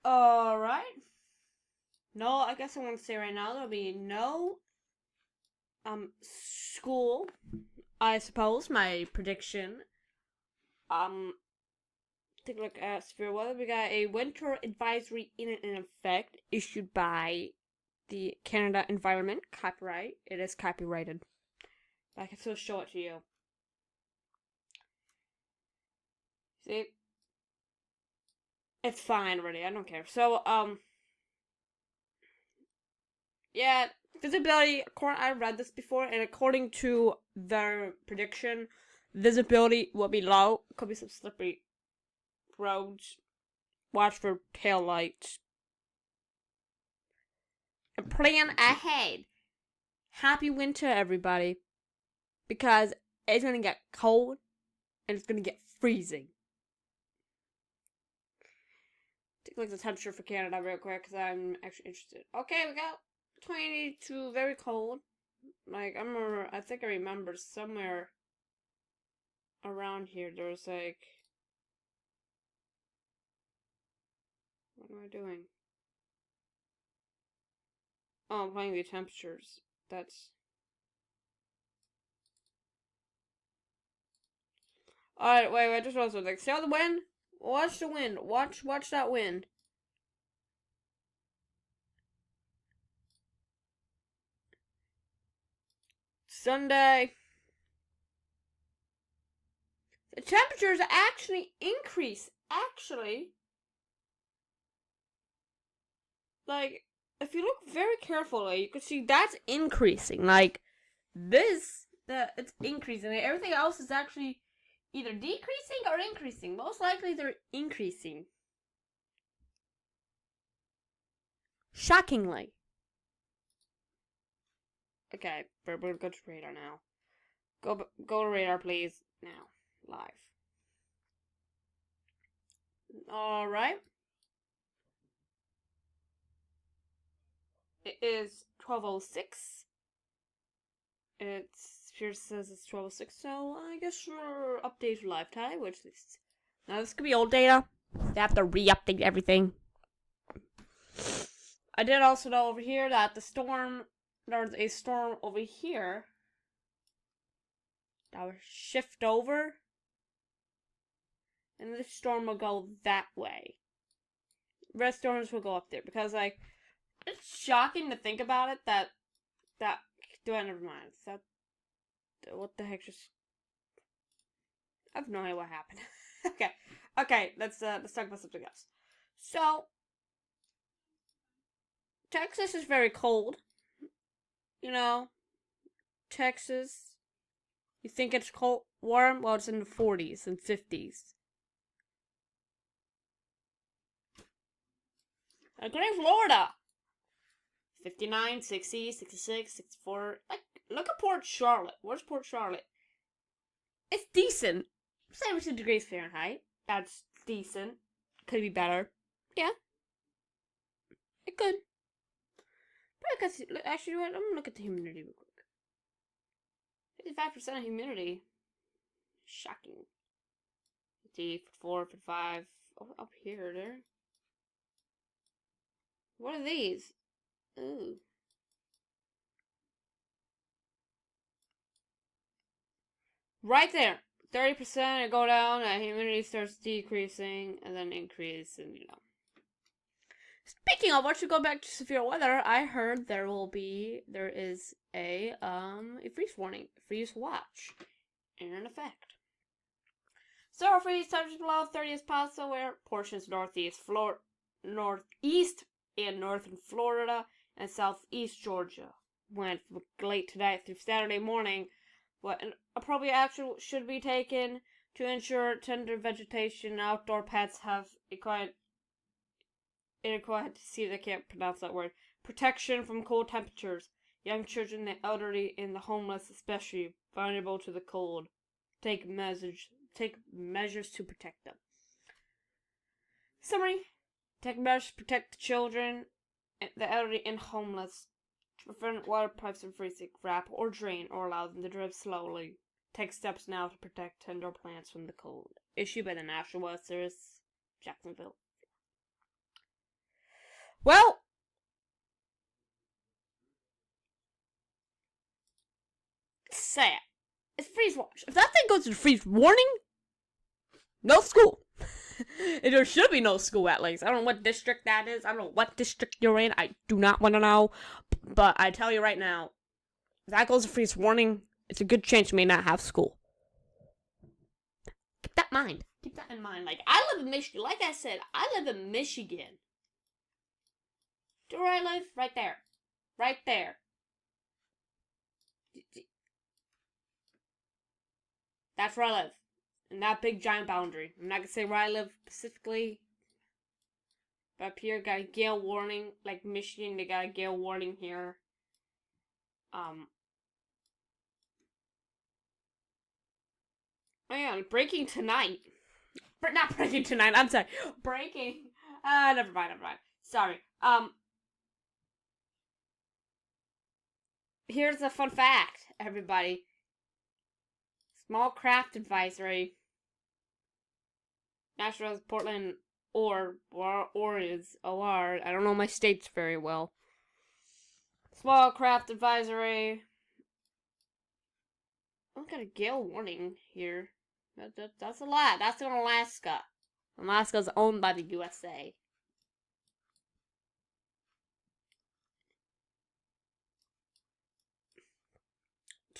Alright. No, I guess I want to say right now there'll be no school. I suppose my prediction. Take a look at severe weather. We got a winter advisory in effect issued by the Canada Environment. Copyright. It is copyrighted. I can still show it to you. See? It's fine already. I don't care. So, yeah, visibility. I read this before, and according to their prediction, visibility will be low. Could be some slippery roads. Watch for tail lights. And plan ahead. Happy winter, everybody. Because it's gonna get cold and it's gonna get freezing. Take a look at the temperature for Canada real quick because I'm actually interested. Okay, we got 22, very cold. Like, I think I remember somewhere around here there was like. What am I doing? Oh, I'm playing the temperatures. That's. Alright, wait, I just realized something. See how the wind? Watch the wind. Watch that wind. Sunday. The temperatures actually increase. Actually. Like, if you look very carefully, you can see that's increasing. Like, it's increasing. Everything else is actually either decreasing or increasing. Most likely they're increasing. Shockingly. Okay, we're gonna go to radar now. Go to radar, please. Now. Live. Alright. It is 12:06. Here says it's 12:06, so I guess we're updated live time, which is. Now this could be old data. They have to re-update everything. I did also know over here that there's a storm over here that will shift over, and this storm will go that way. Red storms will go up there because, like, it's shocking to think about it that never mind. What the heck just? I have no idea what happened. okay. Let's talk about something else. So, Texas is very cold. You know, Texas. You think it's cold, warm? Well, it's in the 40s and 50s. Including Florida. 59, 60, 66, 64. Like, look at Port Charlotte. Where's Port Charlotte? It's decent. 72 degrees Fahrenheit. That's decent. Could be better. Yeah. It could. But actually, I'm gonna look at the humidity real quick. 55% humidity. Shocking. 50, 54, 55. Oh, up here, there. What are these? Ooh. Right there. 30% it go down, and humidity starts decreasing, and then increase, and Speaking of which, to go back to severe weather, I heard there is a freeze warning, freeze watch, in effect. Zero freeze temperatures below 30 is possible where portions northeast and northern Florida and southeast Georgia went late tonight through Saturday morning. What an appropriate action should be taken to ensure tender vegetation and outdoor pets have a quiet see they can't pronounce that word. Protection from cold temperatures. Young children, the elderly, and the homeless especially vulnerable to the cold. Take measures to protect them. Summary. Take measures to protect the children, the elderly, and homeless. To prevent water pipes from freezing, wrap or drain, or allow them to drip slowly. Take steps now to protect tender plants from the cold. Issued by the National Weather Service, Jacksonville. Well, it's sad. It's freeze watch. If that thing goes to freeze warning, no school. There should be no school at least. I don't know what district that is. I don't know what district you're in. I do not want to know. But I tell you right now, if that goes to freeze warning, it's a good chance you may not have school. Keep that in mind. Keep that in mind. Like, I live in Michigan. Like I said, I live in Michigan. Do where I live? Right there. Right there. That's where I live. In that big giant boundary. I'm not gonna say where I live specifically. But up here, got a gale warning. Like Michigan, they got a gale warning here. Oh yeah, breaking tonight. Not breaking tonight, I'm sorry. Breaking. Never mind. Sorry. Here's a fun fact, everybody. Small craft advisory. National Portland or is OR. I don't know my states very well. Small craft advisory. I got a gale warning here. That's a lot. That's in Alaska. Alaska's owned by the USA.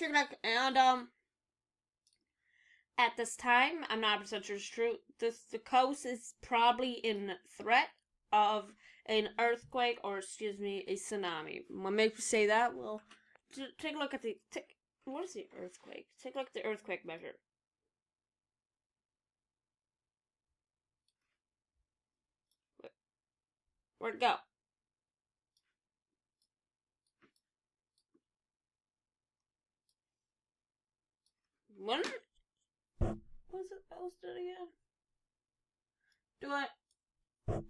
And at this time, I'm not 100% sure it's true. The coast is probably in threat of an earthquake or, excuse me, a tsunami. What makes me say that? Well, take a look at what is the earthquake? Take a look at the earthquake measure. Where'd it go? When? Was it posted again?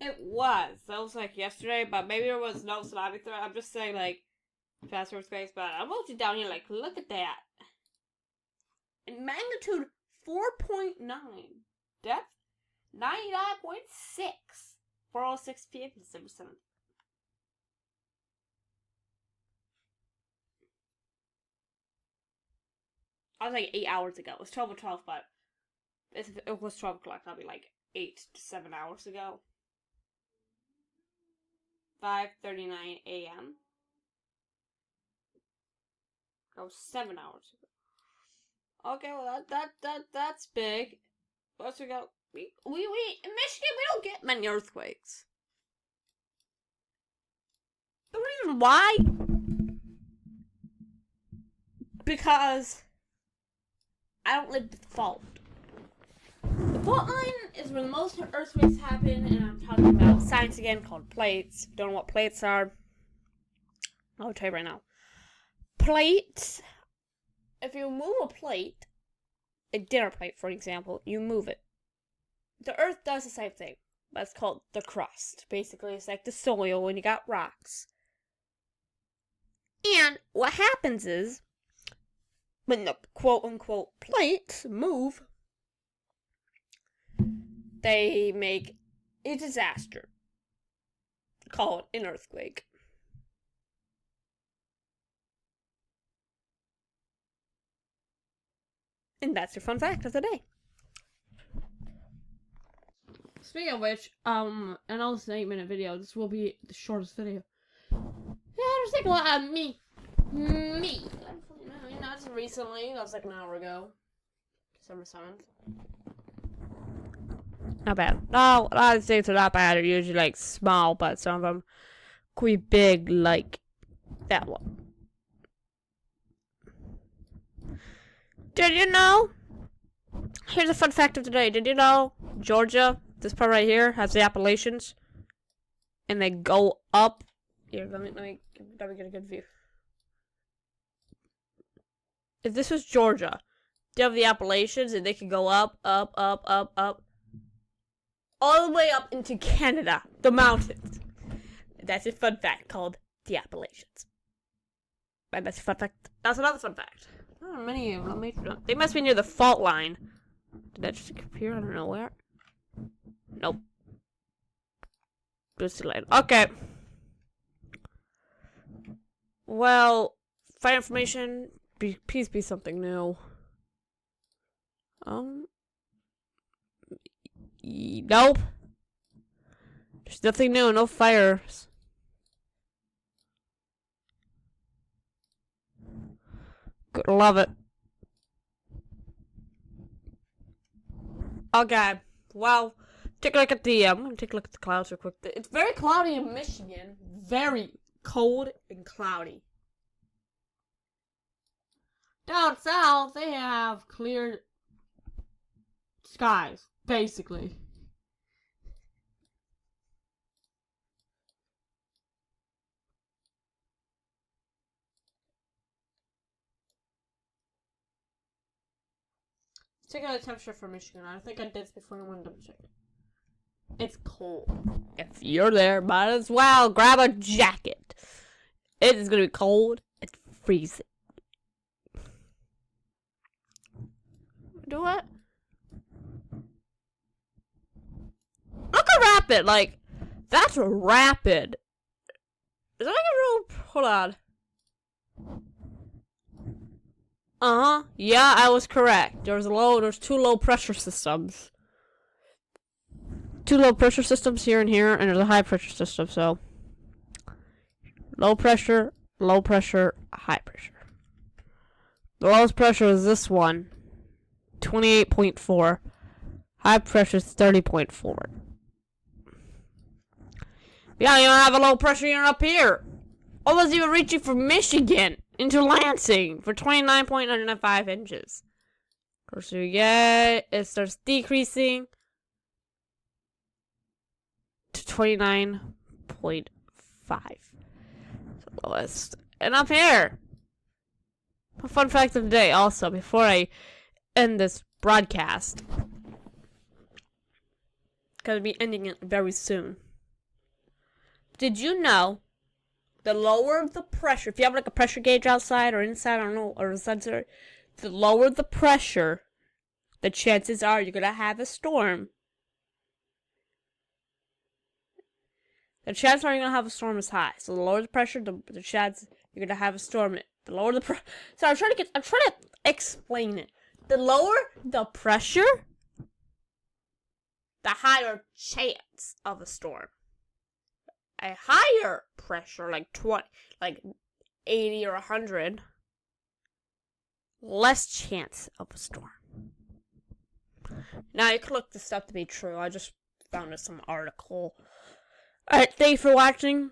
It was. That was like yesterday, but maybe there was no tsunami threat. I'm just saying, like, fast space, but I'm watching down here, like, look at that. In magnitude 4.9. Depth 99.6. 4:06 p.m. December 7th. I was like 8 hours ago. It was 12 or 12, but if it was 12 o'clock, that'll be like 8 to 7 hours ago. 5:39 a.m. That was 7 hours ago. Okay, well that's big. Let's go. We in Michigan we don't get many earthquakes. The reason why? Because I don't live at the fault. The fault line is where the most earthquakes happen, and I'm talking about science again, called plates. Don't know what plates are? I'll tell you right now. Plates. If you move a plate, a dinner plate, for example, you move it. The Earth does the same thing. That's called the crust. Basically, it's like the soil when you got rocks. And what happens is, when the quote-unquote plates move, they make a disaster. Call it an earthquake. And that's your fun fact of the day. Speaking of which, another 8-minute video. This will be the shortest video. Yeah, just take a lot of me. Not recently. That was like an hour ago. December 7th. Not bad. No, a lot of things are not bad. They're usually like small, but some of them quite big, like that one. Did you know? Here's a fun fact of the day. Did you know Georgia, this part right here, has the Appalachians? And they go up. Here, let me get a good view. If this was Georgia, they have the Appalachians and they can go up, all the way up into Canada, the mountains. That's a fun fact called the Appalachians. And that's a fun fact. That's another fun fact. Not many of them. They must be near the fault line. Did that just appear out of nowhere? Nope. Just delayed. Okay. Well, fire information. Please be something new. Nope. There's nothing new. No fires. Good, love it. Okay. Well, take a look at the. I'm gonna take a look at the clouds real quick. It's very cloudy in Michigan. Very cold and cloudy. Down south, they have clear skies, basically. Let's check out the temperature for Michigan. I think I did this before. I want to double check. It's cold. If you're there, might as well grab a jacket. It is gonna be cold. It's freezing. Do what? Look at rapid. Like, that's rapid. Is that like a real? Hold on. Yeah, I was correct. There's two low pressure systems. Two low pressure systems here and here, and there's a high pressure system, so low pressure, high pressure. The lowest pressure is this one, 28.4. High pressure is 30.4. Yeah, you don't have a low pressure unit up here. Almost even reaching from Michigan into Lansing for 29.95 inches. Of course, you get it starts decreasing to 29.5. The lowest. And up here, a fun fact of the day also, before I end this broadcast, because I'll be ending it very soon. Did you know the lower the pressure, if you have like a pressure gauge outside or inside, I don't know, or a sensor, the lower the pressure, the chances are you're going to have a storm. The chance are you're going to have a storm is high. So the lower the pressure, the chance you're going to have a storm. The lower the pressure. So I'm trying to explain it. The lower the pressure, the higher chance of a storm. A higher pressure, like 80 or 100, less chance of a storm. Now, you can look this up to be true. I just found it some article. Alright, thanks for watching,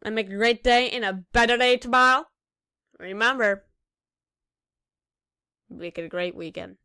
and make a great day and a better day tomorrow. Remember, make it a great weekend.